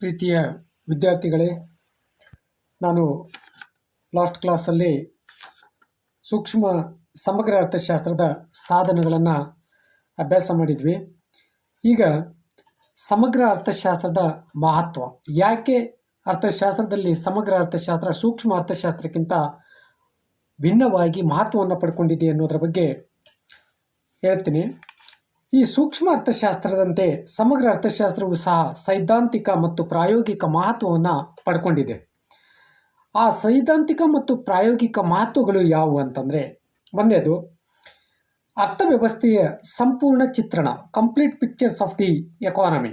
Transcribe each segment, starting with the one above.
ಪ್ರೀತಿಯ ವಿದ್ಯಾರ್ಥಿಗಳೇ, ನಾನು ಲಾಸ್ಟ್ ಕ್ಲಾಸಲ್ಲಿ ಸೂಕ್ಷ್ಮ ಸಮಗ್ರ ಅರ್ಥಶಾಸ್ತ್ರದ ಸಾಧನಗಳನ್ನು ಅಭ್ಯಾಸ ಮಾಡಿದ್ವಿ. ಈಗ ಸಮಗ್ರ ಅರ್ಥಶಾಸ್ತ್ರದ ಮಹತ್ವ, ಯಾಕೆ ಅರ್ಥಶಾಸ್ತ್ರದಲ್ಲಿ ಸಮಗ್ರ ಅರ್ಥಶಾಸ್ತ್ರ ಸೂಕ್ಷ್ಮ ಅರ್ಥಶಾಸ್ತ್ರಕ್ಕಿಂತ ಭಿನ್ನವಾಗಿ ಮಹತ್ವವನ್ನು ಪಡ್ಕೊಂಡಿದೆ ಅನ್ನೋದ್ರ ಬಗ್ಗೆ ಹೇಳ್ತೀನಿ. ಈ ಸೂಕ್ಷ್ಮ ಅರ್ಥಶಾಸ್ತ್ರದಂತೆ ಸಮಗ್ರ ಅರ್ಥಶಾಸ್ತ್ರವು ಸಹ ಸೈದ್ಧಾಂತಿಕ ಮತ್ತು ಪ್ರಾಯೋಗಿಕ ಮಹತ್ವವನ್ನು ಪಡ್ಕೊಂಡಿದೆ. ಆ ಸೈದ್ಧಾಂತಿಕ ಮತ್ತು ಪ್ರಾಯೋಗಿಕ ಮಹತ್ವಗಳು ಯಾವುವು ಅಂತಂದರೆ, ಒಂದನೇದು ಅರ್ಥವ್ಯವಸ್ಥೆಯ ಸಂಪೂರ್ಣ ಚಿತ್ರಣ, complete pictures of the economy.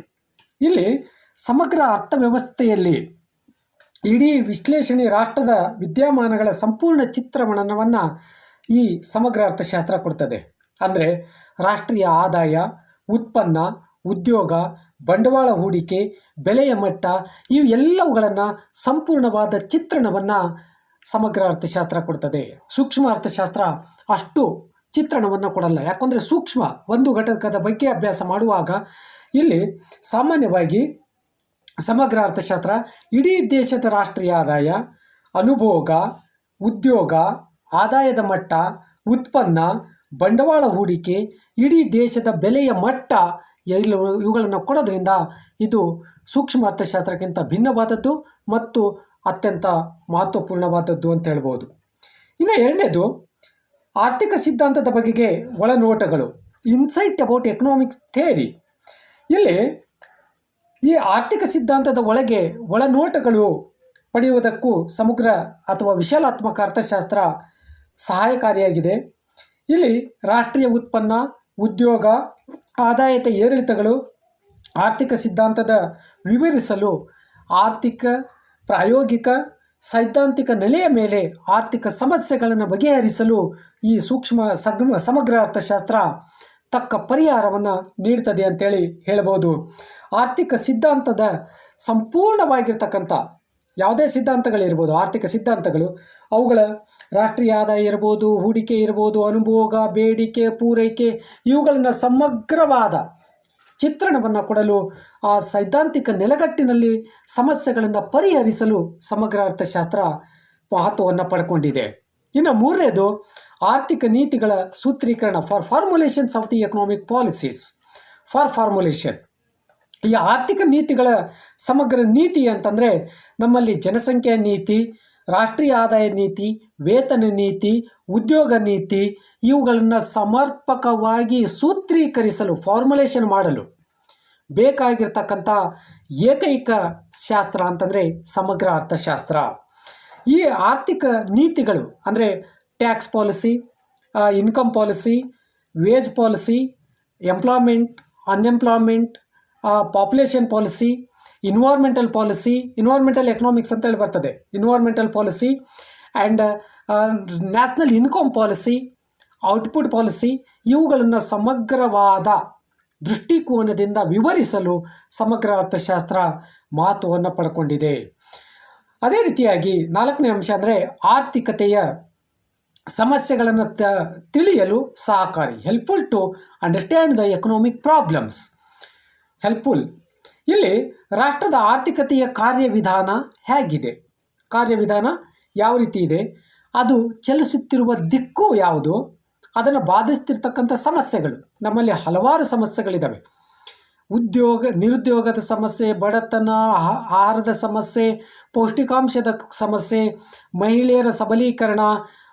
ಇಲ್ಲಿ ಸಮಗ್ರ ಅರ್ಥವ್ಯವಸ್ಥೆಯಲ್ಲಿ ಇಡೀ ವಿಶ್ಲೇಷಣೆ, ರಾಷ್ಟ್ರದ ವಿದ್ಯಮಾನಗಳ ಸಂಪೂರ್ಣ ಚಿತ್ರಣವನ್ನು ಈ ಸಮಗ್ರ ಅರ್ಥಶಾಸ್ತ್ರ ಕೊಡ್ತದೆ. ಅಂದರೆ ರಾಷ್ಟ್ರೀಯ ಆದಾಯ, ಉತ್ಪನ್ನ, ಉದ್ಯೋಗ, ಬಂಡವಾಳ ಹೂಡಿಕೆ, ಬೆಲೆಯ ಮಟ್ಟ, ಇವು ಎಲ್ಲವುಗಳನ್ನು ಸಂಪೂರ್ಣವಾದ ಚಿತ್ರಣವನ್ನು ಸಮಗ್ರ ಅರ್ಥಶಾಸ್ತ್ರ ಕೊಡ್ತದೆ. ಸೂಕ್ಷ್ಮ ಅರ್ಥಶಾಸ್ತ್ರ ಅಷ್ಟು ಚಿತ್ರಣವನ್ನು ಕೊಡಲ್ಲ. ಯಾಕಂದರೆ ಸೂಕ್ಷ್ಮ ಒಂದು ಘಟಕದ ಬಗ್ಗೆ ಅಭ್ಯಾಸ ಮಾಡುವಾಗ ಇಲ್ಲಿ ಸಾಮಾನ್ಯವಾಗಿ ಸಮಗ್ರ ಅರ್ಥಶಾಸ್ತ್ರ ಇಡೀ ದೇಶದ ರಾಷ್ಟ್ರೀಯ ಆದಾಯ, ಅನುಭೋಗ, ಉದ್ಯೋಗ, ಆದಾಯದ ಮಟ್ಟ, ಉತ್ಪನ್ನ, ಬಂಡವಾಳ ಹೂಡಿಕೆ, ಇಡೀ ದೇಶದ ಬೆಲೆಯ ಮಟ್ಟ ಇವುಗಳನ್ನು ಕೊಡೋದ್ರಿಂದ ಇದು ಸೂಕ್ಷ್ಮ ಅರ್ಥಶಾಸ್ತ್ರಕ್ಕಿಂತ ಭಿನ್ನವಾದದ್ದು ಮತ್ತು ಅತ್ಯಂತ ಮಹತ್ವಪೂರ್ಣವಾದದ್ದು ಅಂತ ಹೇಳ್ಬೋದು. ಇನ್ನು ಎರಡನೇದು ಆರ್ಥಿಕ ಸಿದ್ಧಾಂತದ ಬಗೆಗೆ ಒಳನೋಟಗಳು, ಇನ್ಸೈಟ್ ಅಬೌಟ್ ಎಕನಾಮಿಕ್ಸ್ ಥಿಯರಿ. ಇಲ್ಲಿ ಈ ಆರ್ಥಿಕ ಸಿದ್ಧಾಂತದ ಒಳಗೆ ಒಳನೋಟಗಳು ಪಡೆಯುವುದಕ್ಕೂ ಸಮಗ್ರ ಅಥವಾ ವಿಶಾಲಾತ್ಮಕ ಅರ್ಥಶಾಸ್ತ್ರ ಸಹಾಯಕಾರಿಯಾಗಿದೆ. ಇಲ್ಲಿ ರಾಷ್ಟ್ರೀಯ ಉತ್ಪನ್ನ, ಉದ್ಯೋಗ, ಆದಾಯದ ಏರಿಳಿತಗಳು, ಆರ್ಥಿಕ ಸಿದ್ಧಾಂತದ ವಿವರಿಸಲು ಆರ್ಥಿಕ, ಪ್ರಾಯೋಗಿಕ, ಸೈದ್ಧಾಂತಿಕ ನೆಲೆಯ ಮೇಲೆ ಆರ್ಥಿಕ ಸಮಸ್ಯೆಗಳನ್ನು ಬಗೆಹರಿಸಲು ಈ ಸೂಕ್ಷ್ಮ ಸಮಗ್ರ ಅರ್ಥಶಾಸ್ತ್ರ ತಕ್ಕ ಪರಿಹಾರವನ್ನು ನೀಡ್ತದೆ ಅಂತೇಳಿ ಹೇಳ್ಬೋದು. ಆರ್ಥಿಕ ಸಿದ್ಧಾಂತದ ಸಂಪೂರ್ಣವಾಗಿರ್ತಕ್ಕಂಥ ಯಾವುದೇ ಸಿದ್ಧಾಂತಗಳಿರ್ಬೋದು, ಆರ್ಥಿಕ ಸಿದ್ಧಾಂತಗಳು, ಅವುಗಳ ರಾಷ್ಟ್ರೀಯ ಆದಾಯ ಇರ್ಬೋದು, ಹೂಡಿಕೆ ಇರ್ಬೋದು, ಅನುಭೋಗ, ಬೇಡಿಕೆ, ಪೂರೈಕೆ, ಇವುಗಳನ್ನು ಸಮಗ್ರವಾದ ಚಿತ್ರಣವನ್ನು ಕೊಡಲು ಆ ಸೈದ್ಧಾಂತಿಕ ನೆಲೆಗಟ್ಟಿನಲ್ಲಿ ಸಮಸ್ಯೆಗಳನ್ನು ಪರಿಹರಿಸಲು ಸಮಗ್ರ ಅರ್ಥಶಾಸ್ತ್ರ ಮಹತ್ವವನ್ನು ಪಡ್ಕೊಂಡಿದೆ. ಇನ್ನು ಮೂರನೇದು ಆರ್ಥಿಕ ನೀತಿಗಳ ಸೂತ್ರೀಕರಣ, formulations of the economic policies. Formulation, ಈ ಆರ್ಥಿಕ ನೀತಿಗಳ ಸಮಗ್ರ ನೀತಿ ಅಂತಂದರೆ ನಮ್ಮಲ್ಲಿ ಜನಸಂಖ್ಯೆಯ ನೀತಿ, ರಾಷ್ಟ್ರೀಯ ಆದಾಯ ನೀತಿ, ವೇತನ ನೀತಿ, ಉದ್ಯೋಗ ನೀತಿ, ಇವುಗಳನ್ನು ಸಮರ್ಪಕವಾಗಿ ಸೂತ್ರೀಕರಿಸಲು, ಫಾರ್ಮುಲೇಷನ್ ಮಾಡಲು ಬೇಕಾಗಿರ್ತಕ್ಕಂಥ ಏಕೈಕ ಶಾಸ್ತ್ರ ಅಂತಂದರೆ ಸಮಗ್ರ ಅರ್ಥಶಾಸ್ತ್ರ. ಈ ಆರ್ಥಿಕ ನೀತಿಗಳು ಅಂದರೆ tax policy, income policy, wage policy, employment, unemployment, population policy, environmental economics ಅಂತೇಳಿ ಬರ್ತದೆ, environmental policy and national income policy, output policy, ಇವುಗಳನ್ನು ಸಮಗ್ರವಾದ ದೃಷ್ಟಿಕೋನದಿಂದ ವಿವರಿಸಲು ಸಮಗ್ರ ಅರ್ಥಶಾಸ್ತ್ರ ಮಹತ್ವವನ್ನು ಪಡ್ಕೊಂಡಿದೆ. ಅದೇ ರೀತಿಯಾಗಿ ನಾಲ್ಕನೇ ಅಂಶ ಅಂದರೆ ಆರ್ಥಿಕತೆಯ ಸಮಸ್ಯೆಗಳನ್ನು ತಿಳಿಯಲು ಸಹಕಾರಿ, helpful to understand the economic problems. Helpful, ಇಲ್ಲಿ ರಾಷ್ಟ್ರದ ಆರ್ಥಿಕತೆಯ ಕಾರ್ಯವಿಧಾನ ಹೇಗಿದೆ, ಕಾರ್ಯವಿಧಾನ ಯಾವ ರೀತಿ ಇದೆ, ಅದು ಚಲಿಸುತ್ತಿರುವ ದಿಕ್ಕು ಯಾವುದು, ಅದನ್ನು ಬಾಧಿಸ್ತಿರ್ತಕ್ಕಂಥ ಸಮಸ್ಯೆಗಳು, ನಮ್ಮಲ್ಲಿ ಹಲವಾರು ಸಮಸ್ಯೆಗಳಿದ್ದಾವೆ. ನಿರುದ್ಯೋಗದ ಸಮಸ್ಯೆ, ಬಡತನ, ಆಹಾರದ ಸಮಸ್ಯೆ, ಪೌಷ್ಟಿಕಾಂಶದ ಸಮಸ್ಯೆ, ಮಹಿಳೆಯರ ಸಬಲೀಕರಣ,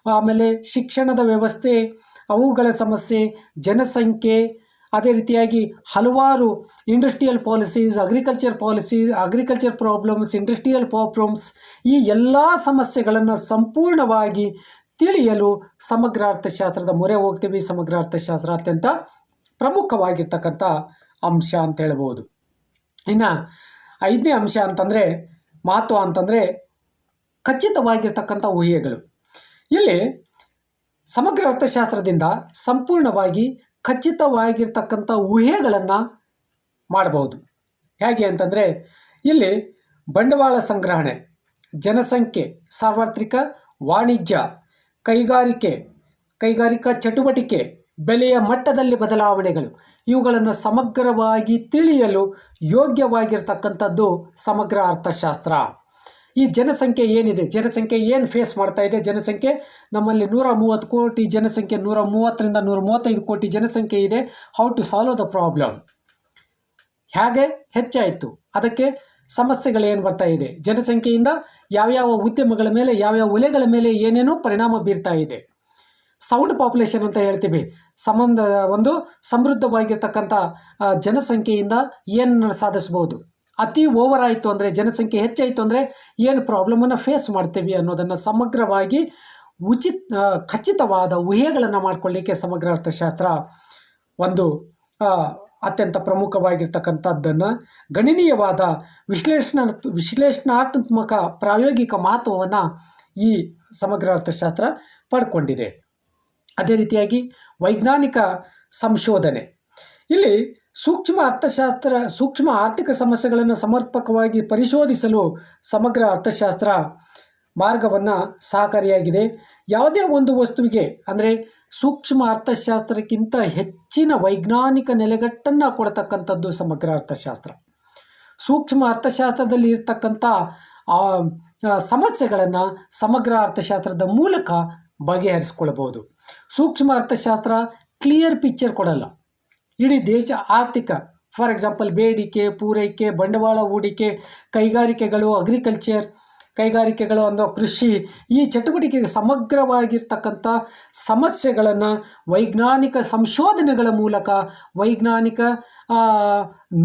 ಆಮೇಲೆ ಶಿಕ್ಷಣದ ವ್ಯವಸ್ಥೆ, ಅವುಗಳ ಸಮಸ್ಯೆ, ಜನಸಂಖ್ಯೆ, ಅದೇ ರೀತಿಯಾಗಿ ಹಲವಾರು industrial policies, agriculture problems, industrial problems, ಈ ಎಲ್ಲ ಸಮಸ್ಯೆಗಳನ್ನು ಸಂಪೂರ್ಣವಾಗಿ ತಿಳಿಯಲು ಸಮಗ್ರ ಅರ್ಥಶಾಸ್ತ್ರದ ಮೊರೆ ಹೋಗ್ತೀವಿ. ಸಮಗ್ರ ಅರ್ಥಶಾಸ್ತ್ರ ಅತ್ಯಂತ ಪ್ರಮುಖವಾಗಿರ್ತಕ್ಕಂಥ ಅಂಶ ಅಂತ ಹೇಳ್ಬೋದು. ಇನ್ನು ಐದನೇ ಅಂಶ ಅಂತಂದರೆ, ಮಹತ್ವ ಅಂತಂದರೆ ಖಚಿತವಾಗಿರ್ತಕ್ಕಂಥ ಊಹೆಗಳು. ಇಲ್ಲಿ ಸಮಗ್ರ ಅರ್ಥಶಾಸ್ತ್ರದಿಂದ ಸಂಪೂರ್ಣವಾಗಿ ಖಚಿತವಾಗಿರ್ತಕ್ಕಂಥ ಊಹೆಗಳನ್ನು ಮಾಡಬಹುದು. ಹೇಗೆ ಅಂತಂದರೆ, ಇಲ್ಲಿ ಬಂಡವಾಳ ಸಂಗ್ರಹಣೆ, ಜನಸಂಖ್ಯೆ, ಸಾರ್ವತ್ರಿಕ ವಾಣಿಜ್ಯ, ಕೈಗಾರಿಕಾ ಚಟುವಟಿಕೆ, ಬೆಲೆಯ ಮಟ್ಟದಲ್ಲಿ ಬದಲಾವಣೆಗಳು, ಇವುಗಳನ್ನು ಸಮಗ್ರವಾಗಿ ತಿಳಿಯಲು ಯೋಗ್ಯವಾಗಿರ್ತಕ್ಕಂಥದ್ದು ಸಮಗ್ರ ಅರ್ಥಶಾಸ್ತ್ರ. ಈ ಜನಸಂಖ್ಯೆ ಏನಿದೆ, ಜನಸಂಖ್ಯೆ ಏನು ಫೇಸ್ ಮಾಡ್ತಾ ಇದೆ, ಜನಸಂಖ್ಯೆ ನಮ್ಮಲ್ಲಿ 130 ಕೋಟಿ ಜನಸಂಖ್ಯೆ, 130ರಿಂದ 135 ಕೋಟಿ ಜನಸಂಖ್ಯೆ ಇದೆ. How to solve the problem, ಹೇಗೆ ಹೆಚ್ಚಾಯಿತು, ಅದಕ್ಕೆ ಸಮಸ್ಯೆಗಳೇನು ಬರ್ತಾ ಇದೆ, ಜನಸಂಖ್ಯೆಯಿಂದ ಯಾವ್ಯಾವ ಉದ್ಯಮಗಳ ಮೇಲೆ, ಯಾವ್ಯಾವ ವಲಯಗಳ ಮೇಲೆ ಏನೇನೋ ಪರಿಣಾಮ ಬೀರ್ತಾ ಇದೆ. ಸೌಂಡ್ ಪಾಪ್ಯುಲೇಷನ್ ಅಂತ ಹೇಳ್ತೀವಿ, ಒಂದು ಸಮೃದ್ಧವಾಗಿರ್ತಕ್ಕಂಥ ಜನಸಂಖ್ಯೆಯಿಂದ ಏನು ಸಾಧಿಸ್ಬೋದು, ಅತಿ ಓವರ್ ಆಯಿತು ಅಂದರೆ, ಜನಸಂಖ್ಯೆ ಹೆಚ್ಚಾಯಿತು ಅಂದರೆ ಏನು ಪ್ರಾಬ್ಲಮನ್ನು ಫೇಸ್ ಮಾಡ್ತೀವಿ ಅನ್ನೋದನ್ನು ಸಮಗ್ರವಾಗಿ ಖಚಿತವಾದ ಊಹೆಗಳನ್ನು ಮಾಡಿಕೊಳ್ಳಿಕ್ಕೆ ಸಮಗ್ರ ಅರ್ಥಶಾಸ್ತ್ರ ಒಂದು ಅತ್ಯಂತ ಪ್ರಮುಖವಾಗಿರ್ತಕ್ಕಂಥದ್ದನ್ನು ಗಣನೀಯವಾದ ವಿಶ್ಲೇಷಣಾತ್ಮಕ ಪ್ರಾಯೋಗಿಕ ಮಹತ್ವವನ್ನು ಈ ಸಮಗ್ರ ಅರ್ಥಶಾಸ್ತ್ರ ಪಡ್ಕೊಂಡಿದೆ. ಅದೇ ರೀತಿಯಾಗಿ ವೈಜ್ಞಾನಿಕ ಸಂಶೋಧನೆ, ಇಲ್ಲಿ ಸೂಕ್ಷ್ಮ ಆರ್ಥಿಕ ಸಮಸ್ಯೆಗಳನ್ನು ಸಮರ್ಪಕವಾಗಿ ಪರಿಶೋಧಿಸಲು ಸಮಗ್ರ ಅರ್ಥಶಾಸ್ತ್ರ ಮಾರ್ಗವನ್ನು ಸಹಕಾರಿಯಾಗಿದೆ. ಯಾವುದೇ ಒಂದು ವಸ್ತುವಿಗೆ ಅಂದರೆ ಸೂಕ್ಷ್ಮ ಅರ್ಥಶಾಸ್ತ್ರಕ್ಕಿಂತ ಹೆಚ್ಚಿನ ವೈಜ್ಞಾನಿಕ ನೆಲೆಗಟ್ಟನ್ನು ಕೊಡ್ತಕ್ಕಂಥದ್ದು ಸಮಗ್ರ ಅರ್ಥಶಾಸ್ತ್ರ. ಸೂಕ್ಷ್ಮ ಅರ್ಥಶಾಸ್ತ್ರದಲ್ಲಿ ಇರ್ತಕ್ಕಂಥ ಸಮಸ್ಯೆಗಳನ್ನು ಸಮಗ್ರ ಅರ್ಥಶಾಸ್ತ್ರದ ಮೂಲಕ ಬಗೆಹರಿಸ್ಕೊಳ್ಬೋದು. ಸೂಕ್ಷ್ಮ ಅರ್ಥಶಾಸ್ತ್ರ ಕ್ಲಿಯರ್ ಪಿಕ್ಚರ್ ಕೊಡಲ್ಲ. ಇಡೀ ದೇಶ ಆರ್ಥಿಕ, ಫಾರ್ ಎಕ್ಸಾಂಪಲ್ ಬೇಡಿಕೆ, ಪೂರೈಕೆ, ಬಂಡವಾಳ ಹೂಡಿಕೆ, ಕೈಗಾರಿಕೆಗಳು, ಅಗ್ರಿಕಲ್ಚರ್, ಕೈಗಾರಿಕೆಗಳು ಅನ್ನೋ ಕೃಷಿ, ಈ ಚಟುವಟಿಕೆಗೆ ಸಮಗ್ರವಾಗಿರ್ತಕ್ಕಂಥ ಸಮಸ್ಯೆಗಳನ್ನು ವೈಜ್ಞಾನಿಕ ಸಂಶೋಧನೆಗಳ ಮೂಲಕ, ವೈಜ್ಞಾನಿಕ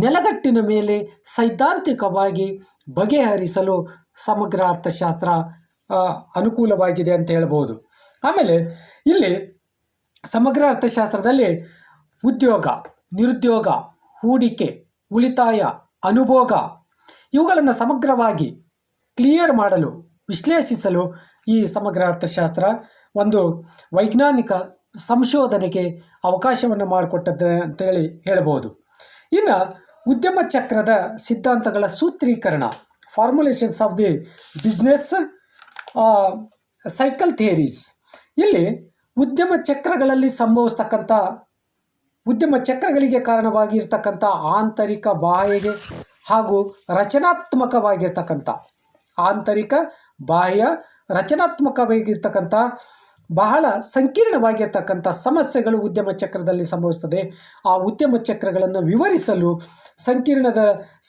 ನೆಲಗಟ್ಟಿನ ಮೇಲೆ ಸೈದ್ಧಾಂತಿಕವಾಗಿ ಬಗೆಹರಿಸಲು ಸಮಗ್ರ ಅರ್ಥಶಾಸ್ತ್ರ ಅನುಕೂಲವಾಗಿದೆ ಅಂತ ಹೇಳ್ಬೋದು. ಆಮೇಲೆ ಇಲ್ಲಿ ಸಮಗ್ರ ಅರ್ಥಶಾಸ್ತ್ರದಲ್ಲಿ ಉದ್ಯೋಗ, ನಿರುದ್ಯೋಗ, ಹೂಡಿಕೆ, ಉಳಿತಾಯ, ಅನುಭೋಗ ಇವುಗಳನ್ನು ಸಮಗ್ರವಾಗಿ ಕ್ಲಿಯರ್ ಮಾಡಲು, ವಿಶ್ಲೇಷಿಸಲು ಈ ಸಮಗ್ರ ಅರ್ಥಶಾಸ್ತ್ರ ಒಂದು ವೈಜ್ಞಾನಿಕ ಸಂಶೋಧನೆಗೆ ಅವಕಾಶವನ್ನು ಮಾಡಿಕೊಟ್ಟದ್ದು ಅಂತೇಳಿ ಹೇಳ್ಬೋದು. ಇನ್ನು ಉದ್ಯಮ ಚಕ್ರದ ಸಿದ್ಧಾಂತಗಳ ಸೂತ್ರೀಕರಣ, formulations of the business cycle theories, ಇಲ್ಲಿ ಉದ್ಯಮ ಚಕ್ರಗಳಿಗೆ ಕಾರಣವಾಗಿರ್ತಕ್ಕಂಥ ಆಂತರಿಕ, ಬಾಹ್ಯ ಹಾಗೂ ರಚನಾತ್ಮಕವಾಗಿರ್ತಕ್ಕಂಥ ಬಹಳ ಸಂಕೀರ್ಣವಾಗಿರ್ತಕ್ಕಂಥ ಸಮಸ್ಯೆಗಳು ಉದ್ಯಮ ಚಕ್ರದಲ್ಲಿ ಸಂಭವಿಸ್ತದೆ. ಆ ಉದ್ಯಮ ಚಕ್ರಗಳನ್ನು ವಿವರಿಸಲು ಸಂಕೀರ್ಣದ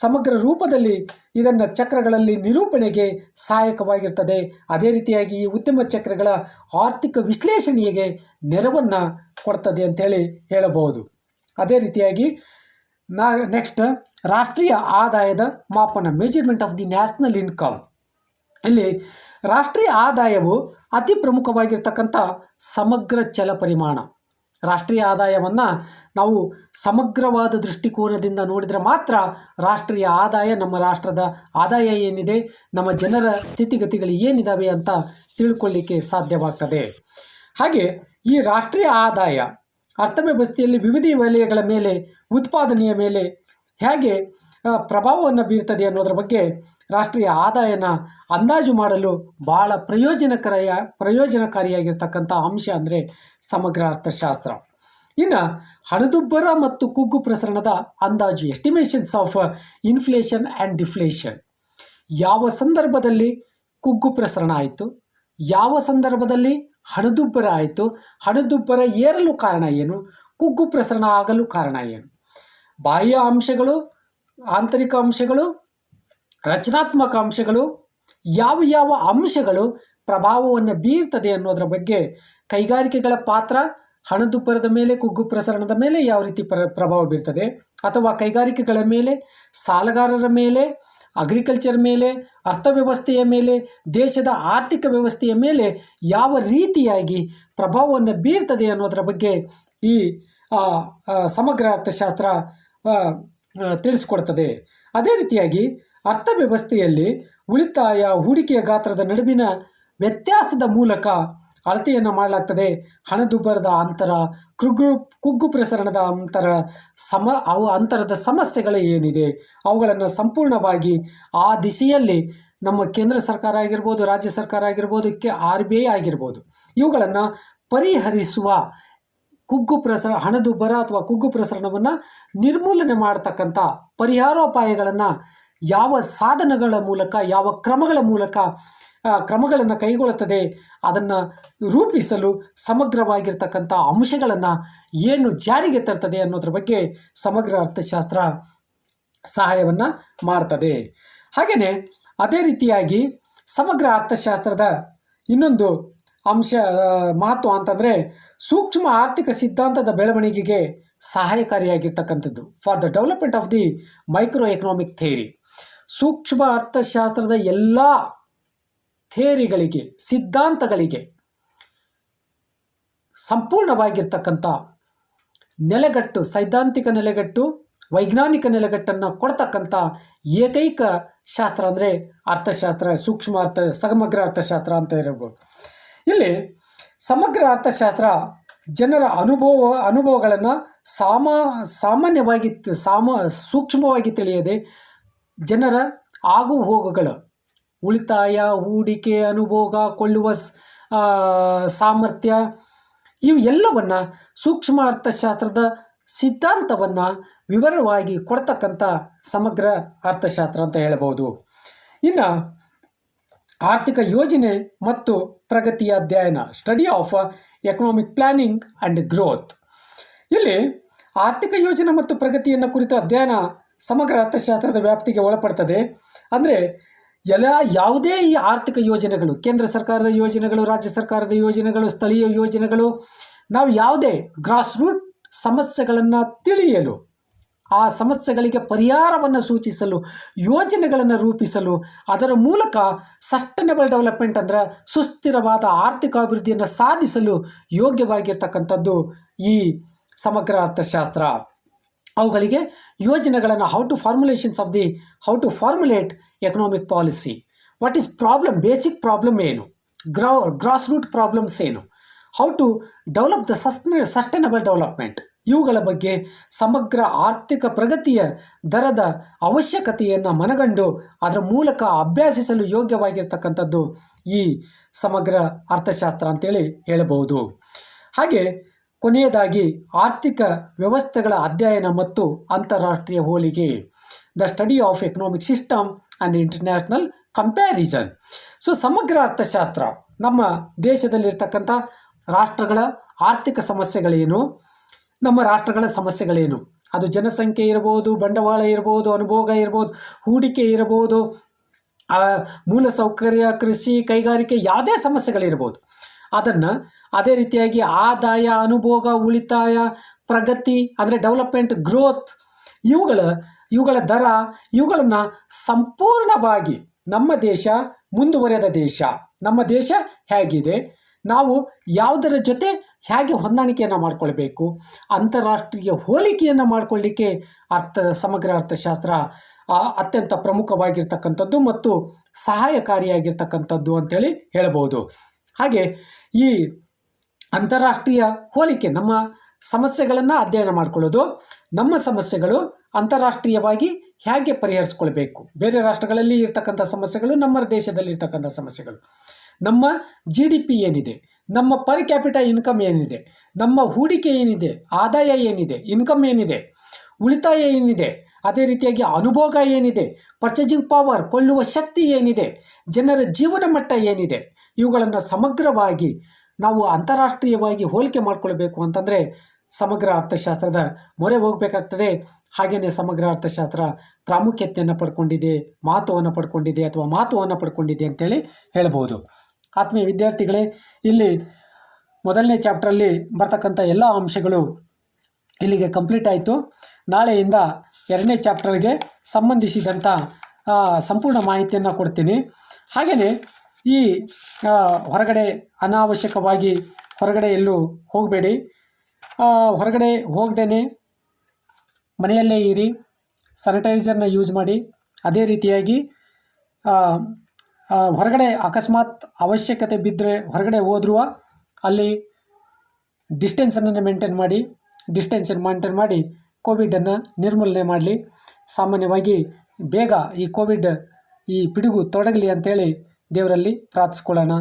ಸಮಗ್ರ ರೂಪದಲ್ಲಿ ಇದನ್ನು ಚಕ್ರಗಳಲ್ಲಿ ನಿರೂಪಣೆಗೆ ಸಹಾಯಕವಾಗಿರ್ತದೆ. ಅದೇ ರೀತಿಯಾಗಿ ಈ ಉದ್ಯಮ ಚಕ್ರಗಳ ಆರ್ಥಿಕ ವಿಶ್ಲೇಷಣೆಗೆ ನೆರವನ್ನು ಕೊಡ್ತದೆ ಅಂಥೇಳಿ ಹೇಳಬಹುದು. ಅದೇ ರೀತಿಯಾಗಿ ನೆಕ್ಸ್ಟ್ ರಾಷ್ಟ್ರೀಯ ಆದಾಯದ ಮಾಪನ, measurement of the national income. ಇಲ್ಲಿ ರಾಷ್ಟ್ರೀಯ ಆದಾಯವು ಅತಿ ಪ್ರಮುಖವಾಗಿರ್ತಕ್ಕಂಥ ಸಮಗ್ರ ಚಲ ಪರಿಮಾಣ. ರಾಷ್ಟ್ರೀಯ ಆದಾಯವನ್ನು ನಾವು ಸಮಗ್ರವಾದ ದೃಷ್ಟಿಕೋನದಿಂದ ನೋಡಿದರೆ ಮಾತ್ರ ರಾಷ್ಟ್ರೀಯ ಆದಾಯ, ನಮ್ಮ ರಾಷ್ಟ್ರದ ಆದಾಯ ಏನಿದೆ, ನಮ್ಮ ಜನರ ಸ್ಥಿತಿಗತಿಗಳು ಏನಿದ್ದಾವೆ ಅಂತ ತಿಳ್ಕೊಳ್ಳಿಕ್ಕೆ ಸಾಧ್ಯವಾಗ್ತದೆ. ಹಾಗೆ ಈ ರಾಷ್ಟ್ರೀಯ ಆದಾಯ ಅರ್ಥವ್ಯವಸ್ಥೆಯಲ್ಲಿ ವಿವಿಧ ವಲಯಗಳ ಮೇಲೆ, ಉತ್ಪಾದನೆಯ ಮೇಲೆ ಹೇಗೆ ಪ್ರಭಾವವನ್ನು ಬೀರ್ತದೆ ಅನ್ನೋದ್ರ ಬಗ್ಗೆ ರಾಷ್ಟ್ರೀಯ ಆದಾಯನ ಅಂದಾಜು ಮಾಡಲು ಭಾಳ ಪ್ರಯೋಜನಕಾರಿಯಾಗಿರ್ತಕ್ಕಂಥ ಅಂಶ ಅಂದರೆ ಸಮಗ್ರ ಅರ್ಥಶಾಸ್ತ್ರ. ಇನ್ನು ಹಣದುಬ್ಬರ ಮತ್ತು ಕುಗ್ಗು ಪ್ರಸರಣದ ಅಂದಾಜು, estimations of inflation and deflation. ಯಾವ ಸಂದರ್ಭದಲ್ಲಿ ಕುಗ್ಗು ಪ್ರಸರಣ ಆಯಿತು, ಯಾವ ಸಂದರ್ಭದಲ್ಲಿ ಹಣದುಬ್ಬರ ಆಯಿತು, ಹಣದುಬ್ಬರ ಏರಲು ಕಾರಣ ಏನು, ಕುಗ್ಗು ಪ್ರಸರಣ ಆಗಲು ಕಾರಣ ಏನು, ಬಾಹ್ಯ ಅಂಶಗಳು, ಆಂತರಿಕ ಅಂಶಗಳು, ರಚನಾತ್ಮಕ ಅಂಶಗಳು, ಯಾವ ಅಂಶಗಳು ಪ್ರಭಾವವನ್ನು ಬೀರ್ತದೆ ಅನ್ನೋದರ ಬಗ್ಗೆ, ಕೈಗಾರಿಕೆಗಳ ಪಾತ್ರ ಹಣದುಬ್ಬರದ ಮೇಲೆ, ಕುಗ್ಗು ಪ್ರಸರಣದ ಮೇಲೆ ಯಾವ ರೀತಿ ಪ್ರಭಾವ ಬೀರ್ತದೆ, ಅಥವಾ ಕೈಗಾರಿಕೆಗಳ ಮೇಲೆ, ಸಾಲಗಾರರ ಮೇಲೆ, ಅಗ್ರಿಕಲ್ಚರ್ ಮೇಲೆ, ಅರ್ಥವ್ಯವಸ್ಥೆಯ ಮೇಲೆ, ದೇಶದ ಆರ್ಥಿಕ ವ್ಯವಸ್ಥೆಯ ಮೇಲೆ ಯಾವ ರೀತಿಯಾಗಿ ಪ್ರಭಾವವನ್ನು ಬೀರ್ತದೆ ಅನ್ನೋದರ ಬಗ್ಗೆ ಈ ಸಮಗ್ರ ಅರ್ಥಶಾಸ್ತ್ರ ತಿಳಿಸ್ಕೊಡ್ತದೆ. ಅದೇ ರೀತಿಯಾಗಿ ಅರ್ಥವ್ಯವಸ್ಥೆಯಲ್ಲಿ ಉಳಿತಾಯ, ಹೂಡಿಕೆಯ ಗಾತ್ರದ ನಡುವಿನ ವ್ಯತ್ಯಾಸದ ಮೂಲಕ ಅಳತೆಯನ್ನು ಮಾಡಲಾಗ್ತದೆ. ಹಣದುಬ್ಬರದ ಅಂತರ, ಕುಗ್ಗು ಪ್ರಸರಣದ ಅಂತರದ ಸಮಸ್ಯೆಗಳು ಏನಿದೆ ಅವುಗಳನ್ನು ಸಂಪೂರ್ಣವಾಗಿ ಆ ದಿಶೆಯಲ್ಲಿ ನಮ್ಮ ಕೇಂದ್ರ ಸರ್ಕಾರ ಆಗಿರ್ಬೋದು, ರಾಜ್ಯ ಸರ್ಕಾರ ಆಗಿರ್ಬೋದು, RBI ಆಗಿರ್ಬೋದು, ಇವುಗಳನ್ನು ಪರಿಹರಿಸುವ ಹಣದುಬ್ಬರ ಅಥವಾ ಕುಗ್ಗು ಪ್ರಸರಣವನ್ನು ನಿರ್ಮೂಲನೆ ಮಾಡತಕ್ಕಂಥ ಪರಿಹಾರೋಪಾಯಗಳನ್ನು ಯಾವ ಸಾಧನಗಳ ಮೂಲಕ, ಯಾವ ಕ್ರಮಗಳನ್ನು ಕೈಗೊಳ್ಳುತ್ತದೆ, ಅದನ್ನು ರೂಪಿಸಲು ಸಮಗ್ರವಾಗಿರ್ತಕ್ಕಂಥ ಅಂಶಗಳನ್ನು ಏನು ಜಾರಿಗೆ ತರ್ತದೆ ಅನ್ನೋದ್ರ ಬಗ್ಗೆ ಸಮಗ್ರ ಅರ್ಥಶಾಸ್ತ್ರ ಸಹಾಯವನ್ನು ಮಾಡ್ತದೆ. ಹಾಗೆಯೇ ಅದೇ ರೀತಿಯಾಗಿ ಸಮಗ್ರ ಅರ್ಥಶಾಸ್ತ್ರದ ಇನ್ನೊಂದು ಅಂಶ ಮಹತ್ವ ಅಂತಂದರೆ ಸೂಕ್ಷ್ಮ ಆರ್ಥಿಕ ಸಿದ್ಧಾಂತದ ಬೆಳವಣಿಗೆಗೆ ಸಹಾಯಕಾರಿಯಾಗಿರ್ತಕ್ಕಂಥದ್ದು. For the development of the micro economic theory, ಸೂಕ್ಷ್ಮ ಅರ್ಥಶಾಸ್ತ್ರದ ಎಲ್ಲ ಥಿಯರಿಗಳಿಗೆ, ಸಿದ್ಧಾಂತಗಳಿಗೆ ಸಂಪೂರ್ಣವಾಗಿರ್ತಕ್ಕಂಥ ನೆಲೆಗಟ್ಟು, ಸೈದ್ಧಾಂತಿಕ ನೆಲೆಗಟ್ಟು, ವೈಜ್ಞಾನಿಕ ನೆಲೆಗಟ್ಟನ್ನು ಕೊಡ್ತಕ್ಕಂಥ ಏಕೈಕ ಶಾಸ್ತ್ರ ಅಂದರೆ ಅರ್ಥಶಾಸ್ತ್ರ, ಸಮಗ್ರ ಅರ್ಥಶಾಸ್ತ್ರ ಅಂತ ಇರಬಹುದು. ಇಲ್ಲಿ ಸಮಗ್ರ ಅರ್ಥಶಾಸ್ತ್ರ ಜನರ ಅನುಭವಗಳನ್ನು ಸೂಕ್ಷ್ಮವಾಗಿ ತಿಳಿಯದೆ ಜನರ ಆಗು ಹೋಗುಗಳು, ಉಳಿತಾಯ, ಹೂಡಿಕೆ, ಅನುಭೋಗ, ಕೊಳ್ಳುವ ಸಾಮರ್ಥ್ಯ, ಇವು ಎಲ್ಲವನ್ನು ಸೂಕ್ಷ್ಮ ಅರ್ಥಶಾಸ್ತ್ರದ ಸಿದ್ಧಾಂತವನ್ನು ವಿವರವಾಗಿ ಕೊಡ್ತಕ್ಕಂಥ ಸಮಗ್ರ ಅರ್ಥಶಾಸ್ತ್ರ ಅಂತ ಹೇಳಬಹುದು. ಇನ್ನು ಆರ್ಥಿಕ ಯೋಜನೆ ಮತ್ತು ಪ್ರಗತಿಯ ಅಧ್ಯಯನ, study of economic planning and growth. ಇಲ್ಲಿ ಆರ್ಥಿಕ ಯೋಜನೆ ಮತ್ತು ಪ್ರಗತಿಯನ್ನು ಕುರಿತ ಅಧ್ಯಯನ ಸಮಗ್ರ ಅರ್ಥಶಾಸ್ತ್ರದ ವ್ಯಾಪ್ತಿಗೆ ಒಳಪಡ್ತದೆ. ಅಂದರೆ ಯಾವುದೇ ಈ ಆರ್ಥಿಕ ಯೋಜನೆಗಳು, ಕೇಂದ್ರ ಸರ್ಕಾರದ ಯೋಜನೆಗಳು, ರಾಜ್ಯ ಸರ್ಕಾರದ ಯೋಜನೆಗಳು, ಸ್ಥಳೀಯ ಯೋಜನೆಗಳು, ನಾವು ಯಾವುದೇ ಗ್ರಾಸ್ ರೂಟ್ ಸಮಸ್ಯೆಗಳನ್ನು ತಿಳಿಯಲು, ಆ ಸಮಸ್ಯೆಗಳಿಗೆ ಪರಿಹಾರವನ್ನು ಸೂಚಿಸಲು, ಯೋಜನೆಗಳನ್ನು ರೂಪಿಸಲು, ಅದರ ಮೂಲಕ ಸಸ್ಟೈನಬಲ್ ಡೆವಲಪ್ಮೆಂಟ್ ಅಂದರೆ ಸುಸ್ಥಿರವಾದ ಆರ್ಥಿಕ ಅಭಿವೃದ್ಧಿಯನ್ನು ಸಾಧಿಸಲು ಯೋಗ್ಯವಾಗಿರ್ತಕ್ಕಂಥದ್ದು ಈ ಸಮಗ್ರ ಅರ್ಥಶಾಸ್ತ್ರ. ಅವುಗಳಿಗೆ ಯೋಜನೆಗಳನ್ನು how to formulate economic policy, what is problem, basic problem ಏನು, ಗ್ರಾಸ್ ರೂಟ್ ಪ್ರಾಬ್ಲಮ್ಸ್ ಏನು, how to develop the sustainable development, ಇವುಗಳ ಬಗ್ಗೆ ಸಮಗ್ರ ಆರ್ಥಿಕ ಪ್ರಗತಿಯ ದರದ ಅವಶ್ಯಕತೆಯನ್ನು ಮನಗಂಡು ಅದರ ಮೂಲಕ ಅಭ್ಯಾಸಿಸಲು ಯೋಗ್ಯವಾಗಿರ್ತಕ್ಕಂಥದ್ದು ಈ ಸಮಗ್ರ ಅರ್ಥಶಾಸ್ತ್ರ ಅಂತೇಳಿ ಹೇಳಬಹುದು. ಹಾಗೆ ಕೊನೆಯದಾಗಿ ಆರ್ಥಿಕ ವ್ಯವಸ್ಥೆಗಳ ಅಧ್ಯಯನ ಮತ್ತು ಅಂತಾರಾಷ್ಟ್ರೀಯ ಹೋಲಿಕೆ, the study of economic system and international comparison. So ಸಮಗ್ರ ಅರ್ಥಶಾಸ್ತ್ರ ನಮ್ಮ ದೇಶದಲ್ಲಿರ್ತಕ್ಕಂಥ ರಾಷ್ಟ್ರಗಳ ಆರ್ಥಿಕ ಸಮಸ್ಯೆಗಳೇನು, ನಮ್ಮ ರಾಷ್ಟ್ರಗಳ ಸಮಸ್ಯೆಗಳೇನು, ಅದು ಜನಸಂಖ್ಯೆ ಇರ್ಬೋದು, ಬಂಡವಾಳ ಇರ್ಬೋದು, ಅನುಭೋಗ ಇರ್ಬೋದು, ಹೂಡಿಕೆ ಇರ್ಬೋದು, ಮೂಲಸೌಕರ್ಯ, ಕೃಷಿ, ಕೈಗಾರಿಕೆ, ಯಾವುದೇ ಸಮಸ್ಯೆಗಳಿರ್ಬೋದು, ಅದನ್ನು ಅದೇ ರೀತಿಯಾಗಿ ಆದಾಯ, ಅನುಭೋಗ, ಉಳಿತಾಯ, ಪ್ರಗತಿ ಅಂದರೆ ಡೆವಲಪ್ಮೆಂಟ್, ಗ್ರೋತ್, ಇವುಗಳ ದರ, ಇವುಗಳನ್ನು ಸಂಪೂರ್ಣವಾಗಿ ನಮ್ಮ ದೇಶ ಮುಂದುವರೆದ ದೇಶ, ನಮ್ಮ ದೇಶ ಹೇಗಿದೆ, ನಾವು ಯಾವುದರ ಜೊತೆ ಹೇಗೆ ಹೊಂದಾಣಿಕೆಯನ್ನು ಮಾಡಿಕೊಳ್ಬೇಕು, ಅಂತಾರಾಷ್ಟ್ರೀಯ ಹೋಲಿಕೆಯನ್ನು ಮಾಡಿಕೊಳ್ಳಿಕ್ಕೆ ಸಮಗ್ರ ಅರ್ಥಶಾಸ್ತ್ರ ಅತ್ಯಂತ ಪ್ರಮುಖವಾಗಿರ್ತಕ್ಕಂಥದ್ದು ಮತ್ತು ಸಹಾಯಕಾರಿಯಾಗಿರ್ತಕ್ಕಂಥದ್ದು ಅಂಥೇಳಿ ಹೇಳಬಹುದು. ಹಾಗೆ ಈ ಅಂತಾರಾಷ್ಟ್ರೀಯ ಹೋಲಿಕೆ, ನಮ್ಮ ಸಮಸ್ಯೆಗಳನ್ನು ಅಧ್ಯಯನ ಮಾಡಿಕೊಳ್ಳೋದು, ನಮ್ಮ ಸಮಸ್ಯೆಗಳು ಅಂತಾರಾಷ್ಟ್ರೀಯವಾಗಿ ಹೇಗೆ ಪರಿಹರಿಸ್ಕೊಳ್ಬೇಕು, ಬೇರೆ ರಾಷ್ಟ್ರಗಳಲ್ಲಿ ಇರ್ತಕ್ಕಂಥ ಸಮಸ್ಯೆಗಳು, ನಮ್ಮ ದೇಶದಲ್ಲಿ ಇರ್ತಕ್ಕಂಥ ಸಮಸ್ಯೆಗಳು, ನಮ್ಮ GDP ಏನಿದೆ, ನಮ್ಮ ಪರ್ ಕ್ಯಾಪಿಟಲ್ ಇನ್ಕಮ್ ಏನಿದೆ, ನಮ್ಮ ಹೂಡಿಕೆ ಏನಿದೆ, ಆದಾಯ ಏನಿದೆ, ಇನ್ಕಮ್ ಏನಿದೆ, ಉಳಿತಾಯ ಏನಿದೆ, ಅದೇ ರೀತಿಯಾಗಿ ಅನುಭೋಗ ಏನಿದೆ, ಪರ್ಚೇಸಿಂಗ್ ಪವರ್, ಕೊಳ್ಳುವ ಶಕ್ತಿ ಏನಿದೆ, ಜನರ ಜೀವನ ಮಟ್ಟ ಏನಿದೆ, ಇವುಗಳನ್ನು ಸಮಗ್ರವಾಗಿ ನಾವು ಅಂತಾರಾಷ್ಟ್ರೀಯವಾಗಿ ಹೋಲಿಕೆ ಮಾಡಿಕೊಳ್ಬೇಕು ಅಂತಂದರೆ ಸಮಗ್ರ ಅರ್ಥಶಾಸ್ತ್ರದ ಮೊರೆ ಹೋಗಬೇಕಾಗ್ತದೆ. ಹಾಗೆಯೇ ಸಮಗ್ರ ಅರ್ಥಶಾಸ್ತ್ರ ಪ್ರಾಮುಖ್ಯತೆಯನ್ನು ಪಡ್ಕೊಂಡಿದೆ, ಮಹತ್ವವನ್ನು ಪಡ್ಕೊಂಡಿದೆ ಅಂತೇಳಿ ಹೇಳ್ಬೋದು. ಆತ್ಮೀಯ ವಿದ್ಯಾರ್ಥಿಗಳೇ, ಇಲ್ಲಿ ಮೊದಲನೇ ಚಾಪ್ಟ್ರಲ್ಲಿ ಬರ್ತಕ್ಕಂಥ ಎಲ್ಲ ಅಂಶಗಳು ಇಲ್ಲಿಗೆ ಕಂಪ್ಲೀಟ್ ಆಯಿತು. ನಾಳೆಯಿಂದ ಎರಡನೇ ಚಾಪ್ಟರ್ಗೆ ಸಂಬಂಧಿಸಿದಂಥ ಸಂಪೂರ್ಣ ಮಾಹಿತಿಯನ್ನು ಕೊಡ್ತೀನಿ. ಹಾಗೆಯೇ ಈ ಅನಾವಶ್ಯಕವಾಗಿ ಹೊರಗಡೆ ಎಲ್ಲೂ ಹೋಗಬೇಡಿ. ಹೊರಗಡೆ ಹೋಗದೇ ಮನೆಯಲ್ಲೇ ಇರಿ, ಸ್ಯಾನಿಟೈಸರ್ನ ಯೂಸ್ ಮಾಡಿ. ಅದೇ ರೀತಿಯಾಗಿ ಹೊರಗಡೆ ಅಕಸ್ಮಾತ್ ಅವಶ್ಯಕತೆ ಬಿದ್ದರೆ ಹೊರಗಡೆ ಹೋದ್ರೂ ಅಲ್ಲಿ ಡಿಸ್ಟೆನ್ಸನ್ನು ಮೇಂಟೈನ್ ಮಾಡಿ ಕೋವಿಡನ್ನು ನಿರ್ಮೂಲನೆ ಮಾಡಲಿ. ಸಾಮಾನ್ಯವಾಗಿ ಬೇಗ ಈ ಕೋವಿಡ್ ಈ ಪಿಡುಗು ತೊಡಗಲಿ ಅಂತೇಳಿ ದೇವರಲ್ಲಿ ಪ್ರಾರ್ಥಿಸ್ಕೊಳ್ಳೋಣ.